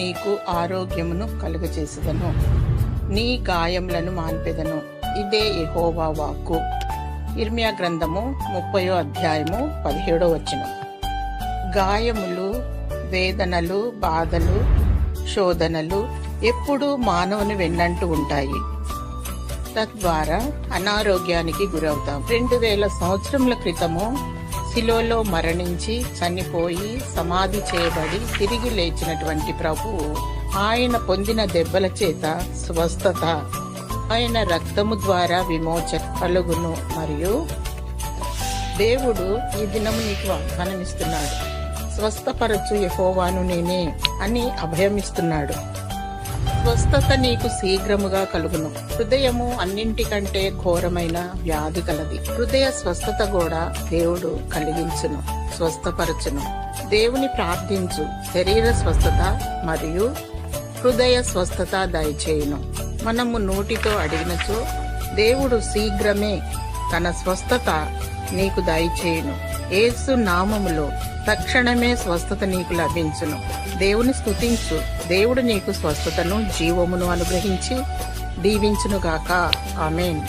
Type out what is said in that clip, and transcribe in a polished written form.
నీకు ఆరోగ్యమును కలుగచేసెదను, నీ గాయములను మాన్పెదను. ఇదే యెహోవా వాక్కు. ఇర్మియా గ్రంథము 30వ అధ్యాయము 17వ వచనం. గాయములు, వేదనలు, బాధలు, శోధనలు ఎప్పుడూ మానవుని వెన్నంటూ ఉంటాయి. తద్వారా అనారోగ్యానికి గురవుతాం. 2000 సంవత్సరముల క్రితము శిలోలో మరణించి చనిపోయి సమాధి చేయబడి తిరిగి లేచినటువంటి ప్రభువు, ఆయన పొందిన దెబ్బల చేత స్వస్థత, ఆయన రక్తము ద్వారా విమోచన కలుగును. మరియు దేవుడు ఈ దినము నీకు వాగ్దానమిస్తున్నాడు. స్వస్థపరచు యెహోవాను నేనే అని అభయమిస్తున్నాడు. స్వస్థత నీకు శీఘ్రముగా కలుగును. హృదయము అన్నింటికంటే ఘోరమైన వ్యాధి కలది. హృదయ స్వస్థత కూడా దేవుడు కలిగించును, స్వస్థపరచును. దేవుని ప్రార్థించు, శరీర స్వస్థత మరియు హృదయ స్వస్థత దయచేయును. మనము నోటితో అడిగినచో దేవుడు శీఘ్రమే తన స్వస్థత నీకు దయచేయును. యేసు నామములో తక్షణమే స్వస్థత నీకు లభించును. దేవుని స్తుతించు. దేవుడు నీకు స్వస్థతను, జీవమును అనుగ్రహించి దీవించునుగాక. ఆమేన్.